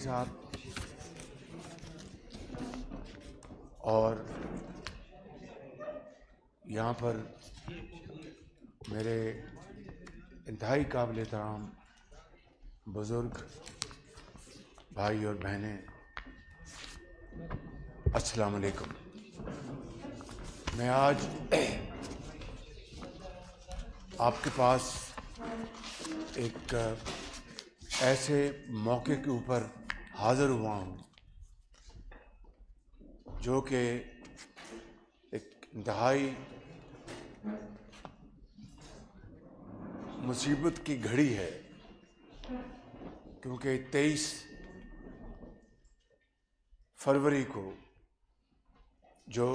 صاحب اور یہاں پر میرے انتہائی قابل احترام بزرگ بھائی اور بہنیں، السلام علیکم۔ میں آج آپ کے پاس ایک ایسے موقع کے اوپر حاضر ہوا ہوں جو کہ ایک انتہائی مصیبت کی گھڑی ہے، کیونکہ 23 فروری کو جو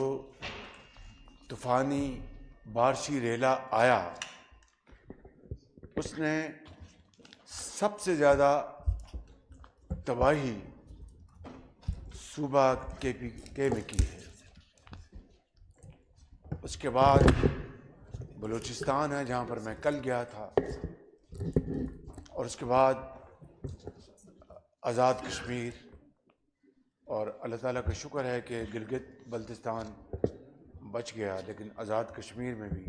طوفانی بارشی ریلا آیا اس نے سب سے زیادہ تباہی صوبہ کے میں کی ہے۔ اس کے بعد بلوچستان ہے جہاں پر میں کل گیا تھا، اور اس کے بعد آزاد کشمیر، اور اللہ تعالیٰ کا شکر ہے کہ گلگت بلتستان بچ گیا، لیکن آزاد کشمیر میں بھی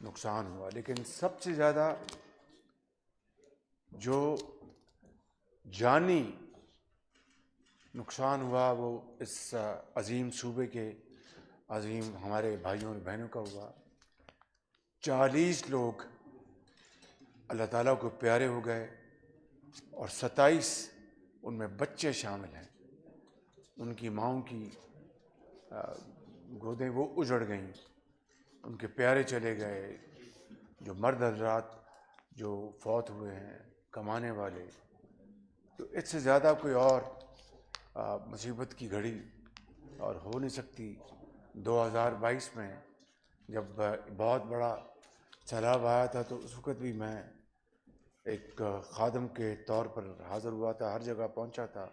نقصان ہوا۔ لیکن سب سے زیادہ جو جانی نقصان ہوا وہ اس عظیم صوبے کے عظیم ہمارے بھائیوں اور بہنوں کا ہوا۔ 40 لوگ اللہ تعالیٰ کو پیارے ہو گئے، اور 27 ان میں بچے شامل ہیں۔ ان کی ماؤں کی گودیں وہ اجڑ گئیں، ان کے پیارے چلے گئے، جو مرد حضرات جو فوت ہوئے ہیں کمانے والے۔ تو اس سے زیادہ کوئی اور مصیبت کی گھڑی اور ہو نہیں سکتی۔ 2022 میں جب بہت بڑا سیلاب آیا تھا تو اس وقت بھی میں ایک خادم کے طور پر حاضر ہوا تھا، ہر جگہ پہنچا تھا۔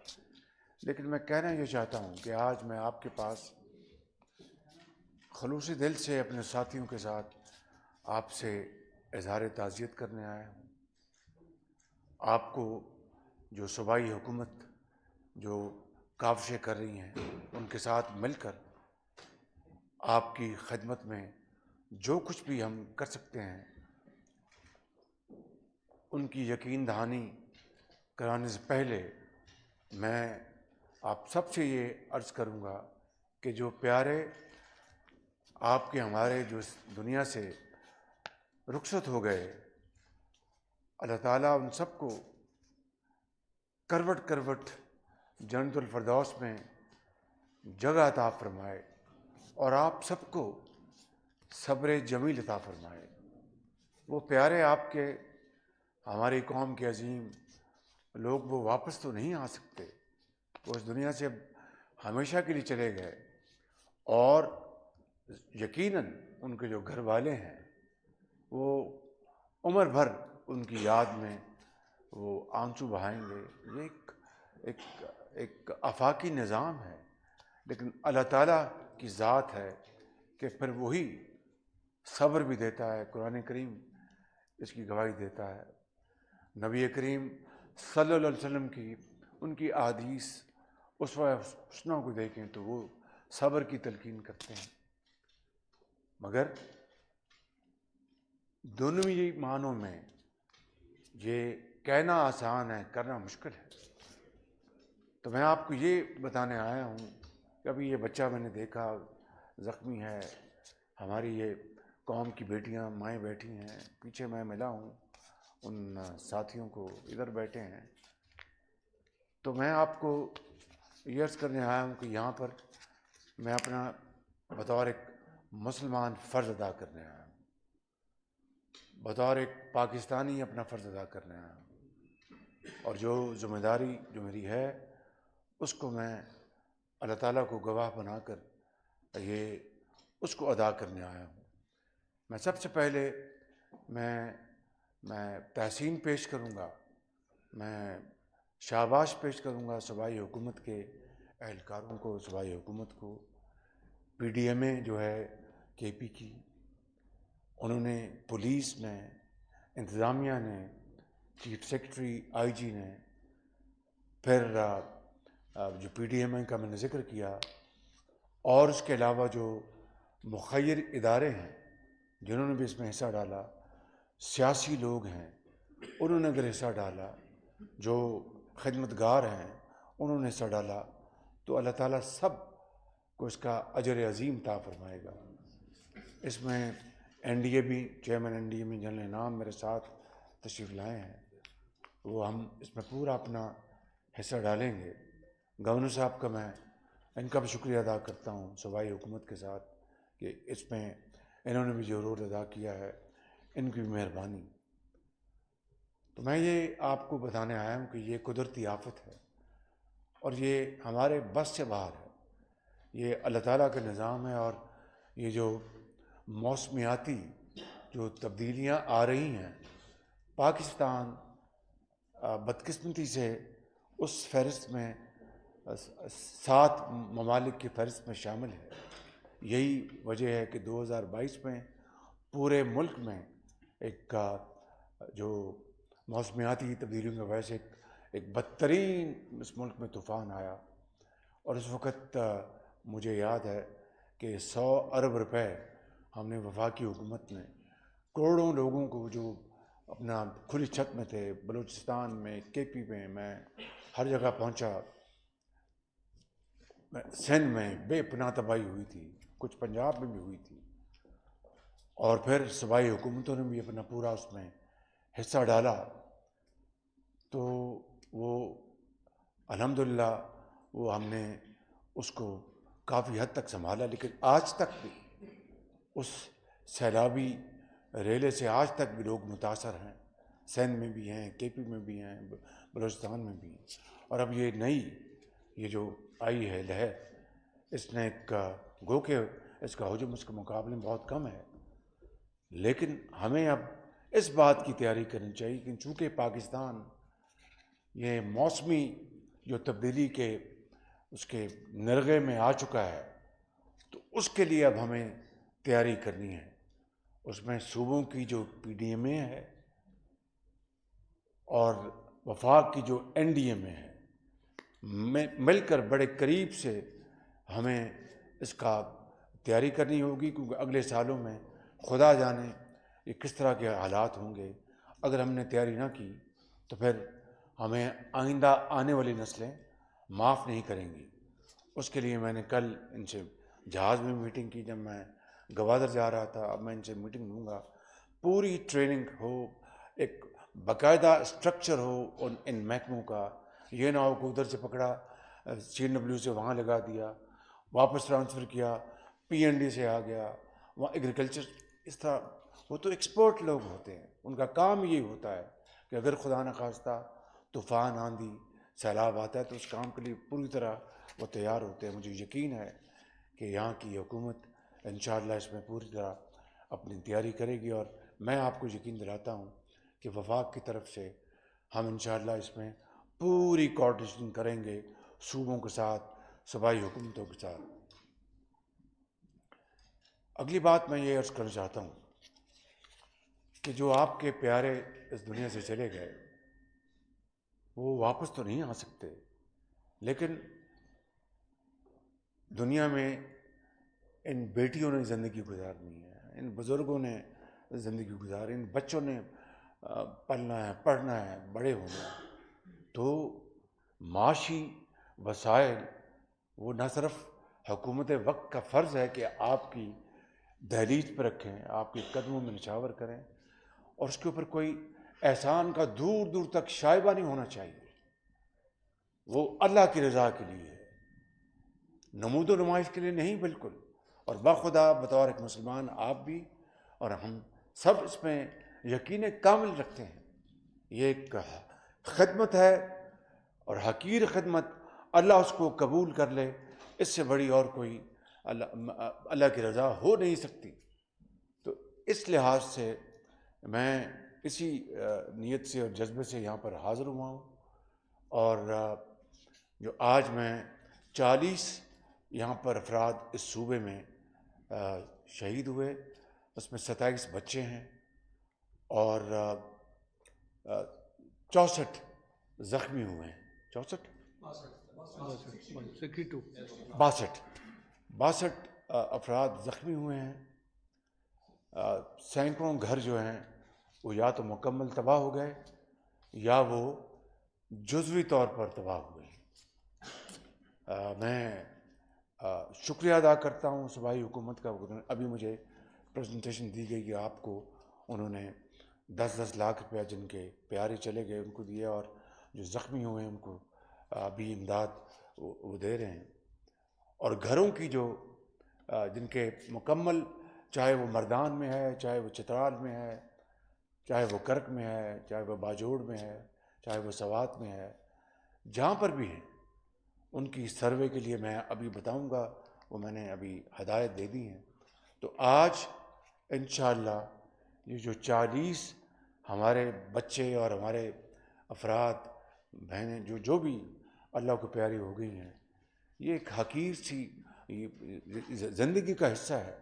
لیکن میں کہنا یہ چاہتا ہوں کہ آج میں آپ کے پاس خلوصی دل سے اپنے ساتھیوں کے ساتھ آپ سے اظہار تعزیت کرنے آیا ہوں۔ آپ کو جو صوبائی حکومت جو کاوشیں کر رہی ہیں ان کے ساتھ مل کر آپ کی خدمت میں جو کچھ بھی ہم کر سکتے ہیں ان کی یقین دہانی کرانے سے پہلے میں آپ سب سے یہ عرض کروں گا کہ جو پیارے آپ کے ہمارے جو اس دنیا سے رخصت ہو گئے، اللہ تعالیٰ ان سب کو کروٹ کروٹ جنت الفردوس میں جگہ عطا فرمائے، اور آپ سب کو صبر جمیل عطا فرمائے۔ وہ پیارے آپ کے ہماری قوم کے عظیم لوگ وہ واپس تو نہیں آ سکتے، وہ اس دنیا سے ہمیشہ کے لیے چلے گئے، اور یقیناً ان کے جو گھر والے ہیں وہ عمر بھر ان کی یاد میں وہ آنسو بہائیں گے۔ یہ ایک آفاقی نظام ہے، لیکن اللہ تعالیٰ کی ذات ہے کہ پھر وہی صبر بھی دیتا ہے۔ قرآن کریم اس کی گواہی دیتا ہے۔ نبی کریم صلی اللہ علیہ وسلم کی ان کی احادیث اسوہ حسنہ کو دیکھیں تو وہ صبر کی تلقین کرتے ہیں، مگر دونوں ہی معنوں میں یہ کہنا آسان ہے، کرنا مشکل ہے۔ تو میں آپ کو یہ بتانے آیا ہوں کہ ابھی یہ بچہ میں نے دیکھا زخمی ہے، ہماری یہ قوم کی بیٹیاں مائیں بیٹھی ہیں، پیچھے میں ملا ہوں ان ساتھیوں کو، ادھر بیٹھے ہیں۔ تو میں آپ کو یہ عرض کرنے آیا ہوں کہ یہاں پر میں اپنا بطور ایک مسلمان فرض ادا کرنے آیا ہوں، بطور ایک پاکستانی اپنا فرض ادا کرنے آیا ہوں، اور جو ذمہ داری جو میری ہے اس کو میں اللہ تعالیٰ کو گواہ بنا کر یہ اس کو ادا کرنے آیا ہوں۔ میں سب سے پہلے میں تحسین پیش کروں گا، میں شاباش پیش کروں گا صوبائی حکومت کے اہلکاروں کو، صوبائی حکومت کو، پی ڈی ایم اے جو ہے کے پی کی، انہوں نے پولیس نے، انتظامیہ نے، چیف سیکرٹری آئی جی نے پھر جو پی ٹی ایم کا میں نے ذکر کیا، اور اس کے علاوہ جو مخیر ادارے ہیں جنہوں نے بھی اس میں حصہ ڈالا، سیاسی لوگ ہیں انہوں نے اگر حصہ ڈالا، جو خدمتگار ہیں انہوں نے حصہ ڈالا، تو اللہ تعالیٰ سب کو اس کا اجر عظیم عطا فرمائے گا۔ اس میں این ڈی اے بھی، چیئرمین این ڈی اے میں جنرل انعام میرے ساتھ تشریف لائے ہیں، وہ ہم اس میں پورا اپنا حصہ ڈالیں گے۔ گورنر صاحب کا میں ان کا بھی شکریہ ادا کرتا ہوں صوبائی حکومت کے ساتھ کہ اس میں انہوں نے بھی جو رول ادا کیا ہے، ان کی بھی مہربانی۔ تو میں یہ آپ کو بتانے آیا ہوں کہ یہ قدرتی آفت ہے اور یہ ہمارے بس سے باہر ہے، یہ اللہ تعالیٰ کا نظام ہے، اور یہ جو موسمیاتی جو تبدیلیاں آ رہی ہیں، پاکستان بدقسمتی سے اس فہرست میں 7 ممالک کی فہرست میں شامل ہے۔ یہی وجہ ہے کہ 2022 میں پورے ملک میں ایک جو موسمیاتی تبدیلیوں کی وجہ سے ایک بدترین اس ملک میں طوفان آیا، اور اس وقت مجھے یاد ہے کہ 100 ارب روپے ہم نے وفاقی حکومت نے کروڑوں لوگوں کو جو اپنا کھلی چھت میں تھے، بلوچستان میں، کے پی میں، میں ہر جگہ پہنچا، سندھ میں بے پناہ تباہی ہوئی تھی، کچھ پنجاب میں بھی ہوئی تھی، اور پھر صوبائی حکومتوں نے بھی اپنا پورا اس میں حصہ ڈالا۔ تو وہ الحمدللہ وہ ہم نے اس کو کافی حد تک سنبھالا، لیکن آج تک بھی اس سیلابی ریلے سے آج تک بھی لوگ متاثر ہیں، سندھ میں بھی ہیں، کے پی میں بھی ہیں، بلوچستان میں بھی ہیں۔ اور اب یہ نئی یہ جو آئی ہے لہر، اس نے گو کہ اس کا حجم اس کے مقابلے میں بہت کم ہے، لیکن ہمیں اب اس بات کی تیاری کرنی چاہیے کہ چونکہ پاکستان یہ موسمی جو تبدیلی کے اس کے نرغے میں آ چکا ہے، تو اس کے لیے اب ہمیں تیاری کرنی ہے۔ اس میں صوبوں کی جو پی ڈی ایم اے ہے اور وفاق کی جو این ڈی ایم اے ہے، مل کر بڑے قریب سے ہمیں اس کا تیاری کرنی ہوگی، کیونکہ اگلے سالوں میں خدا جانے یہ کس طرح کے حالات ہوں گے۔ اگر ہم نے تیاری نہ کی تو پھر ہمیں آئندہ آنے والی نسلیں معاف نہیں کریں گی۔ اس کے لیے میں نے کل ان سے جہاز میں میٹنگ کی، جب میں گوادر جا رہا تھا، اب میں ان سے میٹنگ لوں گا، پوری ٹریننگ ہو، ایک باقاعدہ اسٹرکچر ہو ان محکموں کا، یہ نہ ہو کہ ادھر سے پکڑا سی این ڈبلیو سے وہاں لگا دیا، واپس ٹرانسفر کیا، پی این ڈی سے آ گیا، وہاں ایگریکلچر، اس طرح وہ تو ایکسپرٹ لوگ ہوتے ہیں، ان کا کام یہی ہوتا ہے کہ اگر خدا نخواستہ طوفان، آندھی، سیلاب آتا ہے تو اس کام کے لیے پوری طرح وہ تیار ہوتے ہیں۔ مجھے یقین ہے کہ یہاں کی حکومت انشاءاللہ اس میں پوری طرح اپنی تیاری کرے گی، اور میں آپ کو یقین دلاتا ہوں کہ وفاق کی طرف سے ہم انشاءاللہ اس میں پوری کوآرڈینیشن کریں گے صوبوں کے ساتھ، صوبائی حکومتوں کے ساتھ۔ اگلی بات میں یہ عرض کرنا چاہتا ہوں کہ جو آپ کے پیارے اس دنیا سے چلے گئے وہ واپس تو نہیں آ سکتے، لیکن دنیا میں ان بیٹیوں نے زندگی گزارنی ہے، ان بزرگوں نے زندگی گزاری، ان بچوں نے پلنا ہے، پڑھنا ہے، بڑے ہونا ہے۔ تو معاشی وسائل وہ نہ صرف حکومت وقت کا فرض ہے کہ آپ کی دہلیز پہ رکھیں، آپ کے قدموں میں نچھاور کریں، اور اس کے اوپر کوئی احسان کا دور دور تک شائبہ نہیں ہونا چاہیے، وہ اللہ کی رضا کے لیے ہے، نمود و نمائش کے لیے نہیں بالکل۔ اور بخدا بطور ایک مسلمان آپ بھی اور ہم سب اس میں یقین کامل رکھتے ہیں، یہ ایک خدمت ہے، اور حقیر خدمت اللہ اس کو قبول کر لے، اس سے بڑی اور کوئی اللہ کی رضا ہو نہیں سکتی۔ تو اس لحاظ سے میں اسی نیت سے اور جذبے سے یہاں پر حاضر ہوا ہوں، اور جو آج میں 40 یہاں پر افراد اس صوبے میں شہید ہوئے، اس میں 27 بچے ہیں اور 64 زخمی ہوئے ہیں، 64 62 افراد زخمی ہوئے ہیں. سینکڑوں گھر جو ہیں وہ یا تو مکمل تباہ ہو گئے یا وہ جزوی طور پر تباہ ہو گئے. میں شکریہ ادا کرتا ہوں صوبائی حکومت کا. ابھی مجھے پریزنٹیشن دی گئی کہ آپ کو انہوں نے 10 لاکھ روپیہ جن کے پیارے چلے گئے ان کو دیا، اور جو زخمی ہوئے ہیں ان کو ابھی امداد وہ دے رہے ہیں. اور گھروں کی جو جن کے مکمل، چاہے وہ مردان میں ہے، چاہے وہ چترال میں ہے، چاہے وہ کرک میں ہے، چاہے وہ باجوڑ میں ہے، چاہے وہ سوات میں ہے، جہاں پر بھی ہے ان کی سروے کے لیے میں ابھی بتاؤں گا. وہ میں نے ابھی ہدایت دے دی ہیں. تو آج انشاءاللہ یہ جو 40 ہمارے بچے اور ہمارے افراد بہنیں جو بھی اللہ کو پیاری ہو گئی ہیں، یہ ایک حقیر سی زندگی کا حصہ ہے.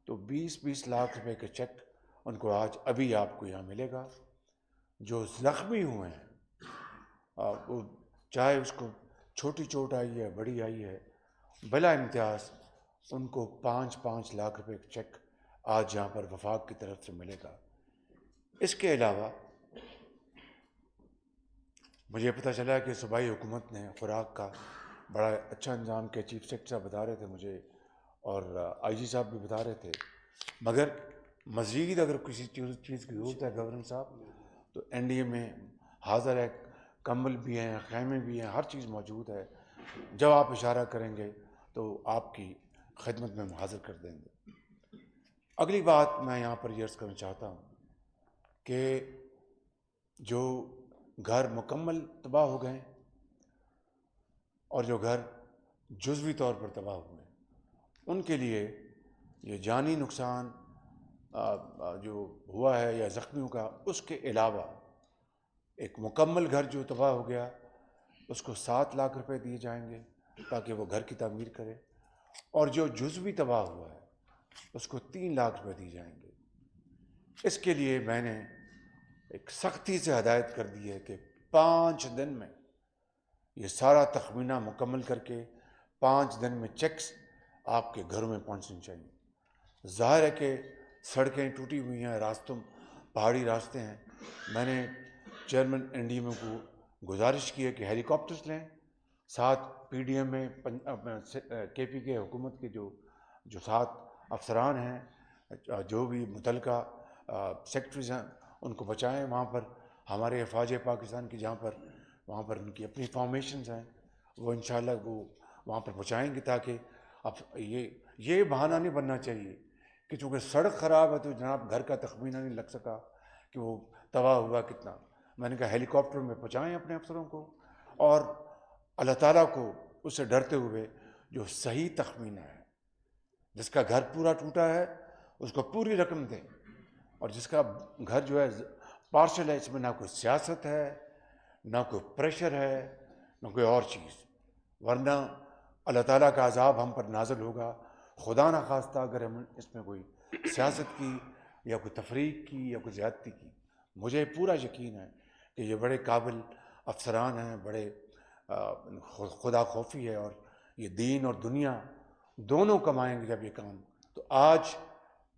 تو 20 لاکھ روپے کا چیک ان کو آج ابھی آپ کو یہاں ملے گا. جو زخمی ہوئے ہیں وہ چاہے اس کو چھوٹی چوٹ آئی ہے، بڑی آئی ہے، بلا امتیاز ان کو 5 لاکھ روپے کا چیک آج یہاں پر وفاق کی طرف سے ملے گا. اس کے علاوہ مجھے پتہ چلا کہ صوبائی حکومت نے خوراک کا بڑا اچھا انتظام کیا. چیف سیکرٹری صاحب بتا رہے تھے مجھے، اور آئی جی صاحب بھی بتا رہے تھے. مگر مزید اگر کسی چیز کی ضرورت ہے گورنر صاحب تو این ڈی اے میں حاضر ہے. کمبل بھی ہیں، خیمے بھی ہیں، ہر چیز موجود ہے. جب آپ اشارہ کریں گے تو آپ کی خدمت میں ہم حاضر کر دیں گے. اگلی بات میں یہاں پر یہ عرض کرنا چاہتا ہوں کہ جو گھر مکمل تباہ ہو گئے اور جو گھر جزوی طور پر تباہ ہوئے ان کے لیے یہ جانی نقصان جو ہوا ہے یا زخمیوں کا، اس کے علاوہ ایک مکمل گھر جو تباہ ہو گیا اس کو 7 لاکھ روپے دیے جائیں گے تاکہ وہ گھر کی تعمیر کرے، اور جو جزوی تباہ ہوا ہے اس کو 3 لاکھ روپے دیے جائیں گے. اس کے لیے میں نے ایک سختی سے ہدایت کر دی ہے کہ 5 دن میں یہ سارا تخمینہ مکمل کر کے 5 دن میں چیکس آپ کے گھروں میں پہنچنے چاہیے. ظاہر ہے کہ سڑکیں ٹوٹی ہوئی ہیں، راستوں پہاڑی راستے ہیں. میں نے چیئرمین این ڈی ایم کو گزارش کی ہے کہ ہیلی کاپٹرز لیں. ساتھ پی ڈی ایم میں کے پی کے حکومت کے جو 7 افسران ہیں، جو بھی متعلقہ سیکٹریز ہیں، ان کو بچائیں. وہاں پر ہمارے افواج پاکستان کی وہاں پر ان کی اپنی فارمیشنز ہیں، وہ انشاءاللہ وہ وہاں پر بچائیں گے. تاکہ اب یہ بہانہ نہیں بننا چاہیے کہ چونکہ سڑک خراب ہے تو جناب گھر کا تخمینہ نہیں لگ سکا کہ وہ تباہ ہوا کتنا. میں نے کہا ہیلی کاپٹر میں پہنچائیں اپنے افسروں کو، اور اللہ تعالیٰ کو اس سے ڈرتے ہوئے جو صحیح تخمینہ ہے، جس کا گھر پورا ٹوٹا ہے اس کو پوری رقم دیں، اور جس کا گھر جو ہے پارشل ہے، اس میں نہ کوئی سیاست ہے، نہ کوئی پریشر ہے، نہ کوئی اور چیز. ورنہ اللہ تعالیٰ کا عذاب ہم پر نازل ہوگا. خدا نہ خواستہ اگر ہم اس میں کوئی سیاست کی یا کوئی تفریق کی یا کوئی زیادتی کی. مجھے پورا یقین ہے کہ یہ بڑے قابل افسران ہیں، بڑے خدا خوفی ہے، اور یہ دین اور دنیا دونوں کمائیں گے جب یہ کام. تو آج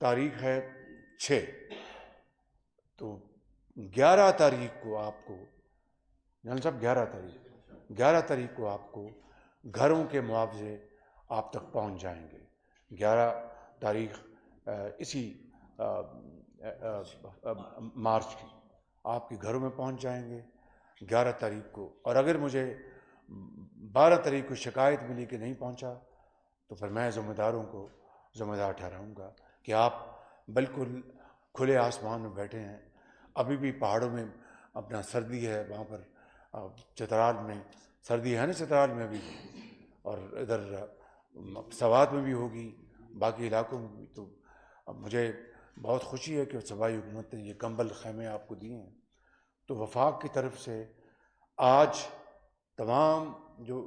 تاریخ ہے 6، تو 11 تاریخ کو آپ کو جنرل صاحب 11 تاریخ کو آپ کو گھروں کے معاوضے آپ تک پہنچ جائیں گے. 11 تاریخ اسی مارچ کی آپ کے گھروں میں پہنچ جائیں گے 11 تاریخ کو. اور اگر مجھے 12 تاریخ کو شکایت ملی کہ نہیں پہنچا تو پھر میں ذمہ داروں کو ذمہ دار ٹھہراؤں گا کہ آپ بالکل کھلے آسمان میں بیٹھے ہیں. ابھی بھی پہاڑوں میں اپنا سردی ہے، وہاں پر چترال میں سردی ہے نا، چترال میں بھی، اور ادھر سوات میں بھی ہوگی، باقی علاقوں میں بھی. تو اب مجھے بہت خوشی ہے کہ صوبائی حکومت نے یہ کمبل خیمے آپ کو دیے ہیں. تو وفاق کی طرف سے آج تمام جو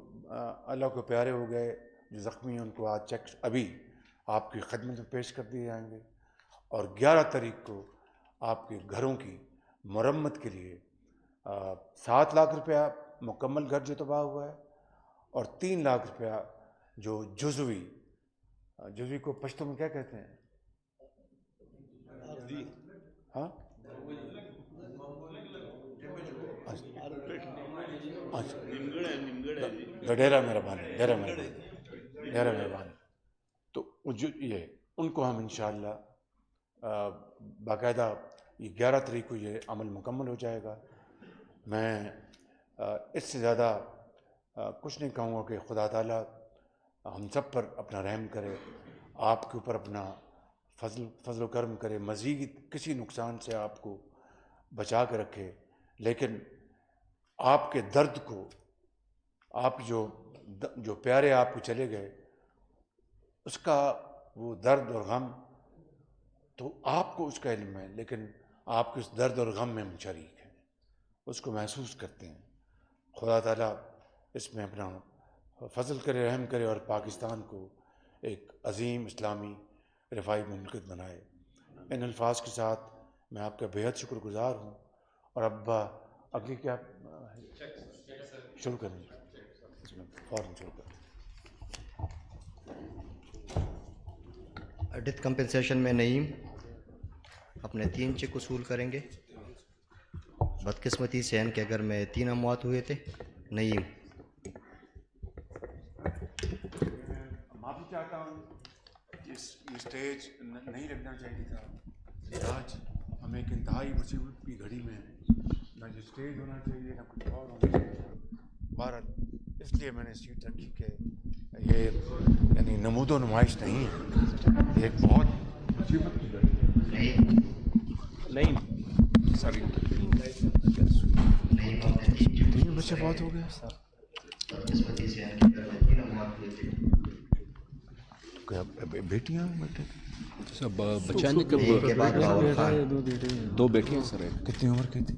اللہ کو پیارے ہو گئے جو زخمی ہیں ان کو آج چیک ابھی آپ کی خدمت میں پیش کر دیے جائیں گے، اور 11 تاریخ کو آپ کے گھروں کی مرمت کے لیے 7 لاکھ روپیہ مکمل گھر جو تباہ ہوا ہے، اور 3 لاکھ روپیہ جو جزوی کو پشتو میں کیا کہتے ہیں؟ ہاں ڈیرا مہربانی تو یہ ان کو ہم انشاءاللہ باقاعدہ یہ 11 تاریخ کو یہ عمل مکمل ہو جائے گا. میں اس سے زیادہ کچھ نہیں کہوں گا کہ خدا تعالیٰ ہم سب پر اپنا رحم کرے، آپ کے اوپر اپنا فضل و کرم کرے، مزید کسی نقصان سے آپ کو بچا کے رکھے. لیکن آپ کے درد کو، آپ جو پیارے آپ کو چلے گئے، اس کا وہ درد اور غم تو آپ کو اس کا علم ہے، لیکن آپ کے اس درد اور غم میں ہم شریک ہیں، اس کو محسوس کرتے ہیں. خدا تعالیٰ اس میں اپنا فضل کرے، رحم کرے اور پاکستان کو ایک عظیم اسلامی رفاہی مملکت بنائے. ان الفاظ کے ساتھ میں آپ کا بےحد شکر گزار ہوں. اور ابا اگلی کیا شروع کریں؟ فوراً شروع کریں. ڈیتھ کمپنسیشن میں نعیم اپنے 3 چیک وصول کریں گے. بدقسمتی سے ان کے گھر میں 3 اموات ہوئے تھے. نعیم. معافی چاہتا ہوں، یہ اسٹیج نہیں لگنا چاہیے تھا. آج ہم ایک انتہائی مصیبت کی گھڑی میں ہیں، نہ جو اسٹیج ہونا چاہیے نہ کچھ اور ہونا چاہیے. بہرحال اس لیے میں نے سیٹ رکھی کہ یہ یعنی نمود و نمائش نہیں ہے، یہ ایک بہت مصیبت کی گھڑی ہے. نہیں سوری، 3 بچے بہت ہو گئے. بیٹیاں سب بچہ نے کب 2 بیٹیاں سر. کتنی عمر کی تھی؟